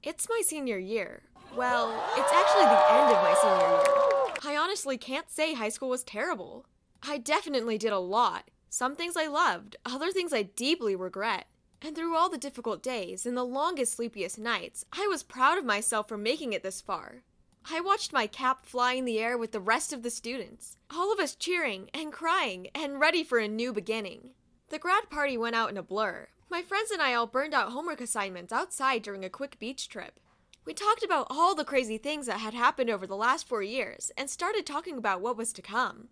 It's my senior year. Well, it's actually the end of my senior year. I honestly can't say high school was terrible. I definitely did a lot. Some things I loved, other things I deeply regret. And through all the difficult days and the longest, sleepiest nights, I was proud of myself for making it this far. I watched my cap fly in the air with the rest of the students, all of us cheering and crying and ready for a new beginning. The grad party went out in a blur. My friends and I all burned out homework assignments outside during a quick beach trip. We talked about all the crazy things that had happened over the last 4 years and started talking about what was to come.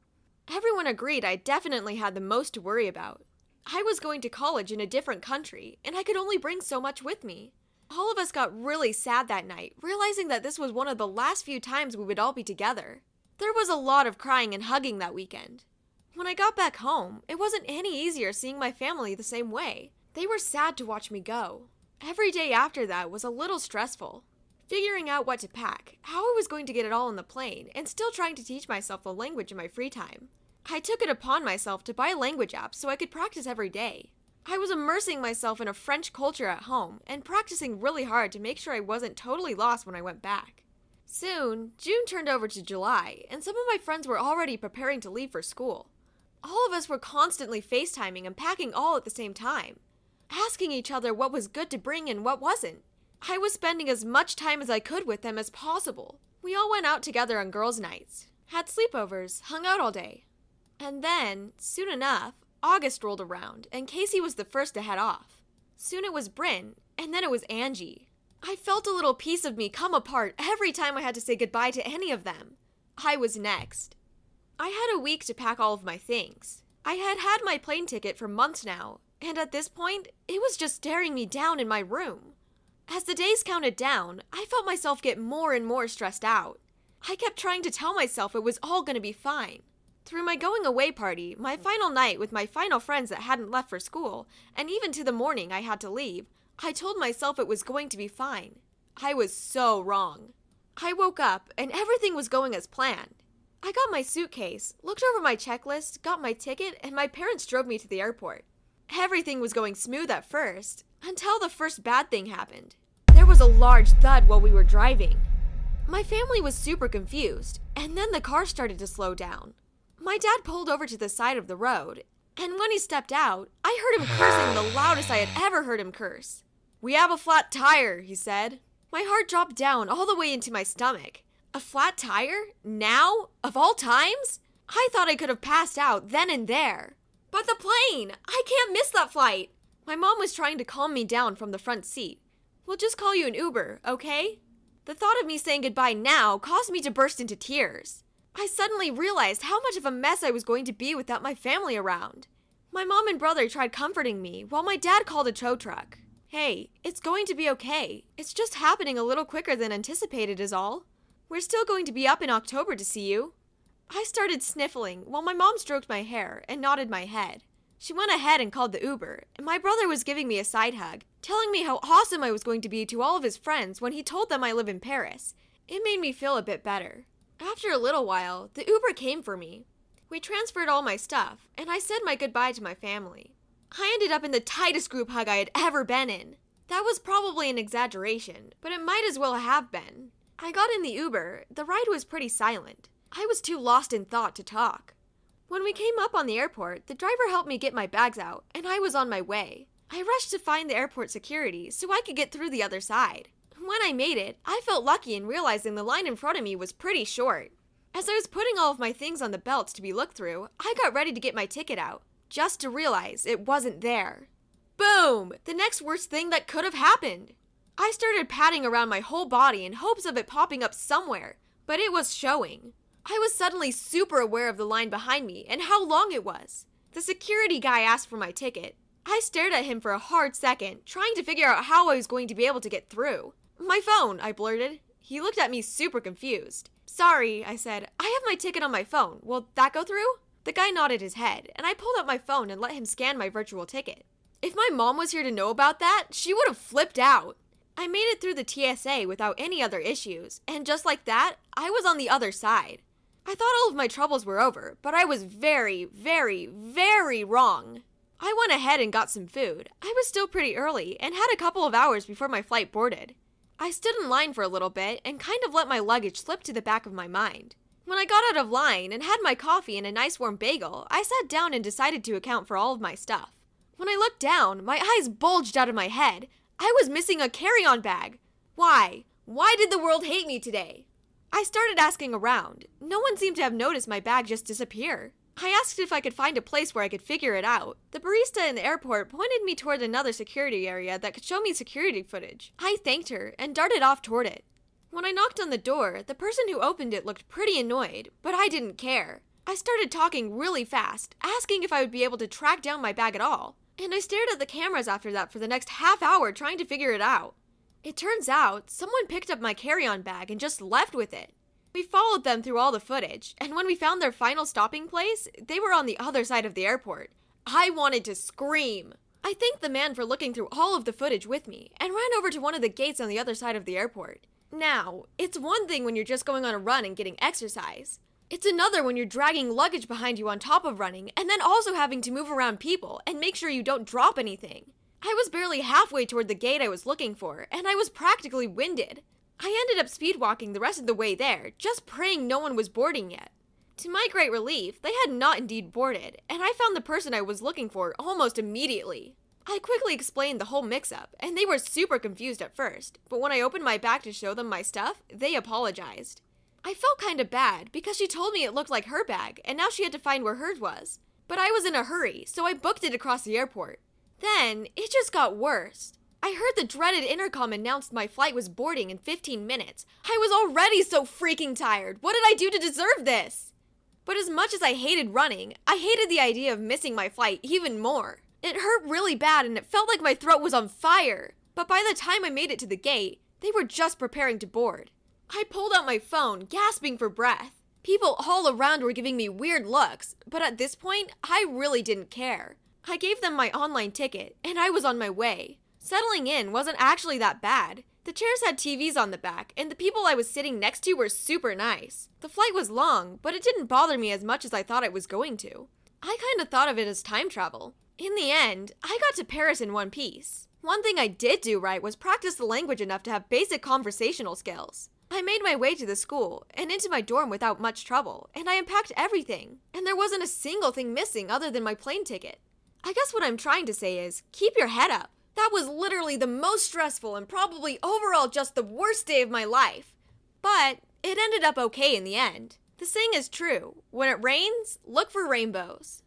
Everyone agreed I definitely had the most to worry about. I was going to college in a different country, and I could only bring so much with me. All of us got really sad that night, realizing that this was one of the last few times we would all be together. There was a lot of crying and hugging that weekend. When I got back home, it wasn't any easier seeing my family the same way. They were sad to watch me go. Every day after that was a little stressful. Figuring out what to pack, how I was going to get it all on the plane, and still trying to teach myself the language in my free time. I took it upon myself to buy language apps so I could practice every day. I was immersing myself in a French culture at home and practicing really hard to make sure I wasn't totally lost when I went back. Soon, June turned over to July, and some of my friends were already preparing to leave for school. All of us were constantly FaceTiming and packing all at the same time, asking each other what was good to bring and what wasn't. I was spending as much time as I could with them as possible. We all went out together on girls' nights, had sleepovers, hung out all day. And then, soon enough, August rolled around, and Casey was the first to head off. Soon it was Bryn, and then it was Angie. I felt a little piece of me come apart every time I had to say goodbye to any of them. I was next. I had a week to pack all of my things. I had had my plane ticket for months now, and at this point, it was just staring me down in my room. As the days counted down, I felt myself get more and more stressed out. I kept trying to tell myself it was all going to be fine. Through my going away party, my final night with my final friends that hadn't left for school, and even to the morning I had to leave, I told myself it was going to be fine. I was so wrong. I woke up and everything was going as planned. I got my suitcase, looked over my checklist, got my ticket, and my parents drove me to the airport. Everything was going smooth at first, until the first bad thing happened. There was a large thud while we were driving. My family was super confused, and then the car started to slow down. My dad pulled over to the side of the road, and when he stepped out, I heard him cursing the loudest I had ever heard him curse. "We have a flat tire," he said. My heart dropped down all the way into my stomach. A flat tire? Now? Of all times? I thought I could have passed out then and there. But the plane! I can't miss that flight! My mom was trying to calm me down from the front seat. "We'll just call you an Uber, okay?" The thought of me saying goodbye now caused me to burst into tears. I suddenly realized how much of a mess I was going to be without my family around. My mom and brother tried comforting me while my dad called a tow truck. "Hey, it's going to be okay. It's just happening a little quicker than anticipated is all. We're still going to be up in October to see you." I started sniffling while my mom stroked my hair and nodded my head. She went ahead and called the Uber, and my brother was giving me a side hug, telling me how awesome I was going to be to all of his friends when he told them I live in Paris. It made me feel a bit better. After a little while, the Uber came for me. We transferred all my stuff, and I said my goodbye to my family. I ended up in the tightest group hug I had ever been in. That was probably an exaggeration, but it might as well have been. I got in the Uber. The ride was pretty silent. I was too lost in thought to talk. When we came up on the airport, the driver helped me get my bags out, and I was on my way. I rushed to find the airport security so I could get through the other side. When I made it, I felt lucky in realizing the line in front of me was pretty short. As I was putting all of my things on the belts to be looked through, I got ready to get my ticket out, just to realize it wasn't there. Boom! The next worst thing that could have happened. I started patting around my whole body in hopes of it popping up somewhere, but it was showing. I was suddenly super aware of the line behind me and how long it was. The security guy asked for my ticket. I stared at him for a hard second, trying to figure out how I was going to be able to get through. "My phone," I blurted. He looked at me super confused. "Sorry," I said. "I have my ticket on my phone. Will that go through?" The guy nodded his head, and I pulled out my phone and let him scan my virtual ticket. If my mom was here to know about that, she would have flipped out. I made it through the TSA without any other issues, and just like that, I was on the other side. I thought all of my troubles were over, but I was very, very, very wrong. I went ahead and got some food. I was still pretty early and had a couple of hours before my flight boarded. I stood in line for a little bit and kind of let my luggage slip to the back of my mind. When I got out of line and had my coffee and a nice warm bagel, I sat down and decided to account for all of my stuff. When I looked down, my eyes bulged out of my head. I was missing a carry-on bag. Why? Why did the world hate me today? I started asking around. No one seemed to have noticed my bag just disappear. I asked if I could find a place where I could figure it out. The barista in the airport pointed me toward another security area that could show me security footage. I thanked her and darted off toward it. When I knocked on the door, the person who opened it looked pretty annoyed, but I didn't care. I started talking really fast, asking if I would be able to track down my bag at all. And I stared at the cameras after that for the next half hour trying to figure it out. It turns out, someone picked up my carry-on bag and just left with it. We followed them through all the footage, and when we found their final stopping place, they were on the other side of the airport. I wanted to scream. I thanked the man for looking through all of the footage with me, and ran over to one of the gates on the other side of the airport. Now, it's one thing when you're just going on a run and getting exercise. It's another when you're dragging luggage behind you on top of running, and then also having to move around people and make sure you don't drop anything. I was barely halfway toward the gate I was looking for, and I was practically winded. I ended up speed walking the rest of the way there, just praying no one was boarding yet. To my great relief, they had not indeed boarded, and I found the person I was looking for almost immediately. I quickly explained the whole mix-up, and they were super confused at first, but when I opened my bag to show them my stuff, they apologized. I felt kinda bad because she told me it looked like her bag, and now she had to find where hers was. But I was in a hurry, so I booked it across the airport. Then, it just got worse. I heard the dreaded intercom announce my flight was boarding in 15 minutes. I was already so freaking tired. What did I do to deserve this? But as much as I hated running, I hated the idea of missing my flight even more. It hurt really bad and it felt like my throat was on fire. But by the time I made it to the gate, they were just preparing to board. I pulled out my phone, gasping for breath. People all around were giving me weird looks, but at this point, I really didn't care. I gave them my online ticket, and I was on my way. Settling in wasn't actually that bad. The chairs had TVs on the back, and the people I was sitting next to were super nice. The flight was long, but it didn't bother me as much as I thought it was going to. I kinda thought of it as time travel. In the end, I got to Paris in one piece. One thing I did do right was practice the language enough to have basic conversational skills. I made my way to the school and into my dorm without much trouble, and I unpacked everything, and there wasn't a single thing missing other than my plane ticket. I guess what I'm trying to say is, keep your head up. That was literally the most stressful and probably overall just the worst day of my life. But it ended up okay in the end. The saying is true, when it rains, look for rainbows.